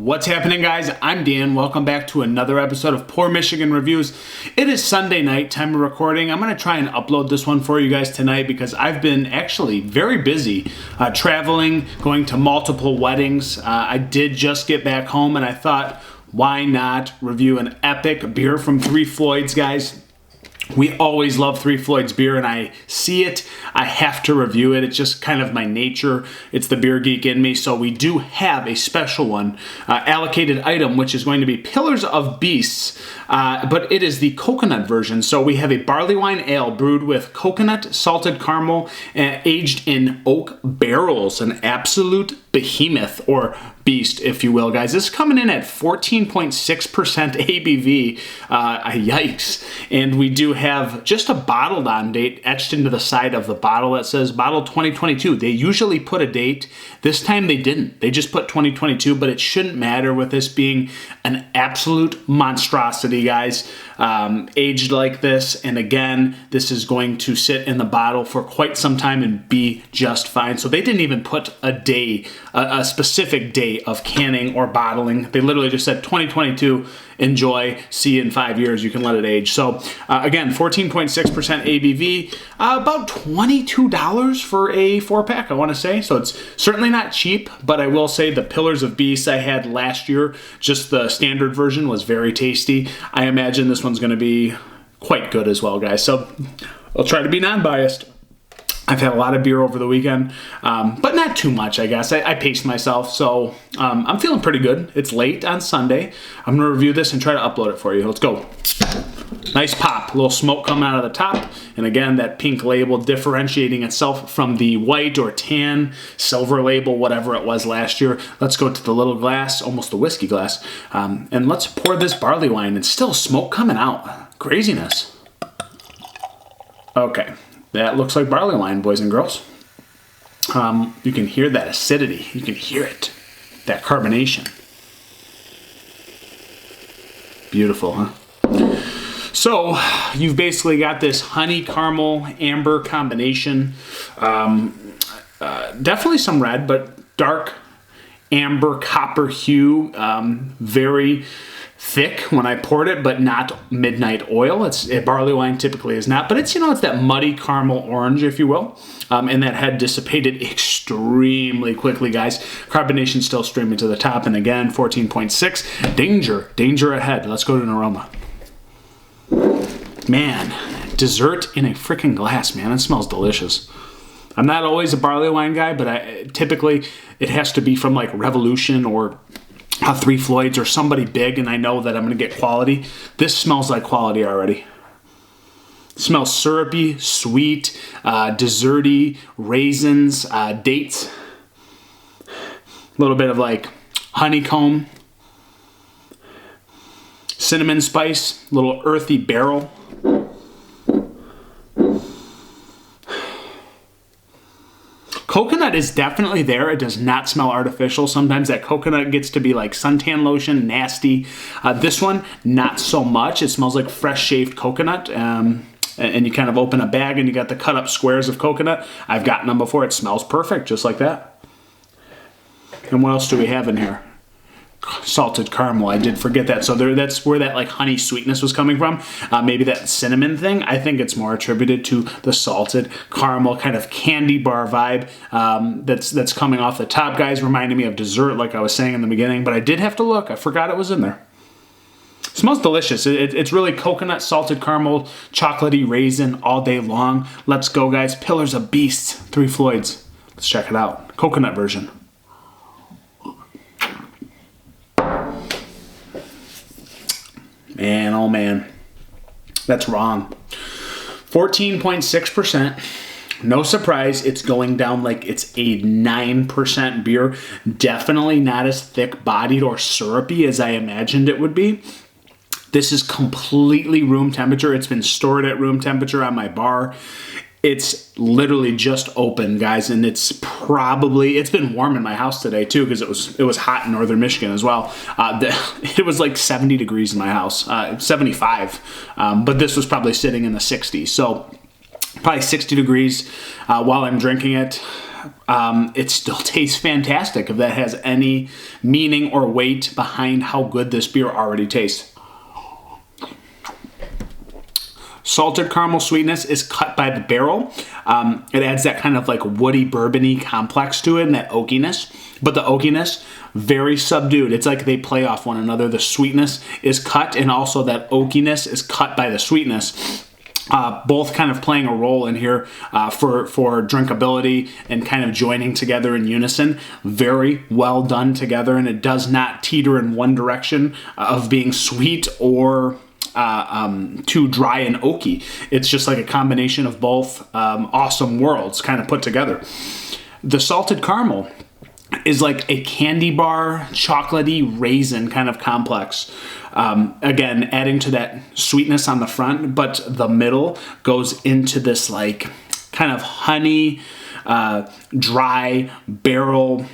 What's happening, guys? I'm Dan. Welcome back to another episode of Poor Michigan Reviews. It is Sunday night, time of recording. I'm going to try and upload this one for you guys tonight because I've been actually very busy traveling, going to multiple weddings. I did just get back home and I thought, why not review an epic beer from Three Floyds, guys? We always love Three Floyds beer, and I see it, I have to review it. It's just kind of my nature. It's the beer geek in me. So we do have a special one, allocated item, which is going to be Pillars of Beasts, but it is the coconut version. So we have a barley wine ale brewed with coconut, salted caramel, aged in oak barrels, an absolute behemoth, or beast, if you will, guys. This is coming in at 14.6% ABV. Yikes. And we do have just a bottled on date etched into the side of the bottle that says bottle 2022. They usually put a date. This time they didn't. They just put 2022, but it shouldn't matter with this being an absolute monstrosity, guys. Aged like this, and again, this is going to sit in the bottle for quite some time and be just fine. So they didn't even put a day, a specific day of canning or bottling. They literally just said 2022, enjoy, see you in 5 years, you can let it age. So again, 14.6% ABV, about $22 for a 4-pack, I want to say. So it's certainly not cheap, but I will say the Pillars of Beasts I had last year, just the standard version, was very tasty. I imagine this one's going to be quite good as well, guys. So I'll try to be non-biased. I've had a lot of beer over the weekend, but not too much, I guess. I paced myself, so I'm feeling pretty good. It's late on Sunday. I'm going to review this and try to upload it for you. Let's go. Nice pop. A little smoke coming out of the top. And again, that pink label differentiating itself from the white or tan, silver label, whatever it was last year. Let's go to the little glass, almost a whiskey glass, and let's pour this barley wine. And still smoke coming out. Craziness. Okay. That looks like barley wine, boys and girls. You can hear that acidity. You can hear it. That carbonation. Beautiful, huh? So, you've basically got this honey, caramel, amber combination. Definitely some red, but dark amber copper hue. Very thick when I poured it, but not midnight oil. Barley wine typically is not, but it's, it's that muddy caramel orange, if you will. And that had dissipated extremely quickly, guys. Carbonation still streaming to the top, and again, 14.6. Danger ahead. Let's go to an aroma. Man, dessert in a freaking glass, man. It smells delicious. I'm not always a barley wine guy, but typically it has to be from like Revolution or Three Floyds or somebody big, and I know that I'm going to get quality. This smells like quality already. It smells syrupy, sweet, desserty, raisins, dates. A little bit of like honeycomb, cinnamon spice, little earthy barrel. Coconut is definitely there. It does not smell artificial. Sometimes that coconut gets to be like suntan lotion, nasty. This one, not so much. It smells like fresh shaved coconut. And you kind of open a bag and you got the cut up squares of coconut. I've gotten them before. It smells perfect, just like that. And what else do we have in here? Salted caramel. I did forget that. So that's where that like honey sweetness was coming from. Maybe that cinnamon thing. I think it's more attributed to the salted caramel kind of candy bar vibe that's coming off the top, guys. Reminding me of dessert, like I was saying in the beginning. But I did have to look. I forgot it was in there. It smells delicious. It's really coconut, salted caramel, chocolatey raisin all day long. Let's go, guys. Pillars of Beasts, Three Floyds. Let's check it out. Coconut version. Man, oh man, that's wrong. 14.6%. No surprise, it's going down like it's a 9% beer. Definitely not as thick-bodied or syrupy as I imagined it would be. This is completely room temperature. It's been stored at room temperature on my bar. It's literally just open, guys, and it's been warm in my house today too because it was hot in northern Michigan as well. It was like 70 degrees in my house, 75, but this was probably sitting in the 60s, so probably 60 degrees while I'm drinking it. it still tastes fantastic, if that has any meaning or weight behind how good this beer already tastes. Salted caramel sweetness is cut by the barrel. It adds that kind of like woody bourbony complex to it and that oakiness. But the oakiness, very subdued. It's like they play off one another. The sweetness is cut, and also that oakiness is cut by the sweetness. Both kind of playing a role in here for drinkability and kind of joining together in unison. Very well done together, and it does not teeter in one direction of being sweet or too dry and oaky. It's just like a combination of both awesome worlds kind of put together. The salted caramel is like a candy bar, chocolatey raisin kind of complex. Again, adding to that sweetness on the front, but the middle goes into this like kind of honey, dry barrel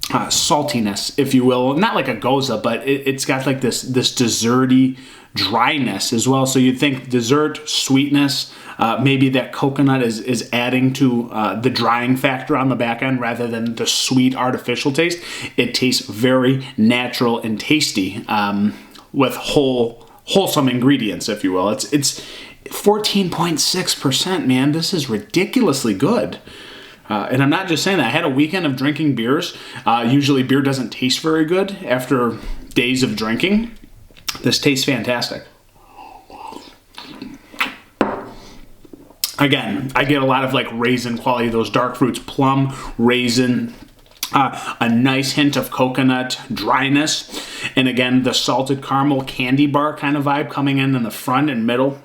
saltiness, if you will. Not like a goza, but it's got like this desserty dryness as well. So you'd think dessert, sweetness, maybe that coconut is adding to the drying factor on the back end rather than the sweet artificial taste. It tastes very natural and tasty with wholesome ingredients, if you will. It's 14.6%, man. This is ridiculously good. And I'm not just saying that. I had a weekend of drinking beers. Usually beer doesn't taste very good after days of drinking. This tastes fantastic. Again, I get a lot of like raisin quality, those dark fruits, plum, raisin, a nice hint of coconut dryness. And again, the salted caramel candy bar kind of vibe coming in the front and middle.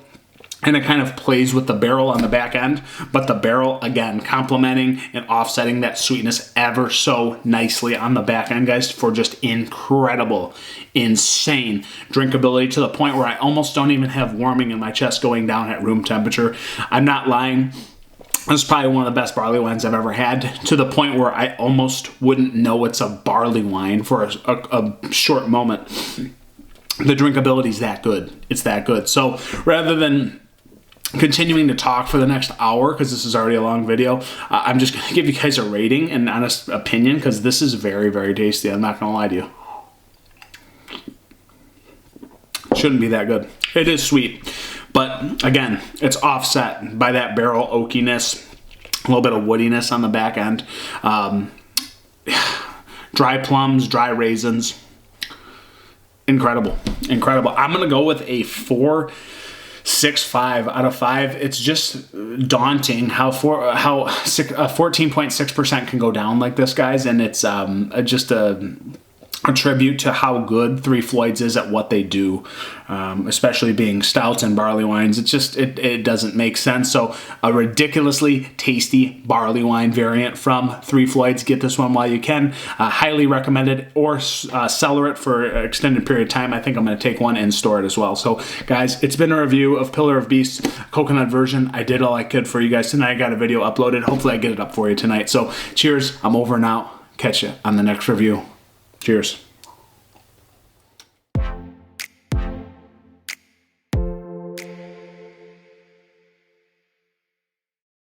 And it kind of plays with the barrel on the back end, but the barrel, again, complementing and offsetting that sweetness ever so nicely on the back end, guys, for just incredible, insane drinkability to the point where I almost don't even have warming in my chest going down at room temperature. I'm not lying. This is probably one of the best barley wines I've ever had, to the point where I almost wouldn't know it's a barley wine for a short moment. The drinkability is that good. It's that good. So rather than continuing to talk for the next hour, because this is already a long video, I'm just going to give you guys a rating and honest opinion, because this is very, very tasty. I'm not going to lie to you. Shouldn't be that good. It is sweet, but again, it's offset by that barrel oakiness, a little bit of woodiness on the back end, dry plums, dry raisins. Incredible. Incredible. I'm going to go with a 4.65 out of 5. It's just daunting how 14.6% can go down like this, guys. And it's just a tribute to how good Three Floyds is at what they do, especially being stouts and barley wines. It's just, it doesn't make sense. So a ridiculously tasty barley wine variant from Three Floyds. Get this one while you can. Highly recommended, or cellar it for an extended period of time. I think I'm going to take one and store it as well. So guys, it's been a review of Pillar of Beasts coconut version. I did all I could for you guys tonight. I got a video uploaded. Hopefully I get it up for you tonight. So cheers. I'm over now. Catch you on the next review. Cheers.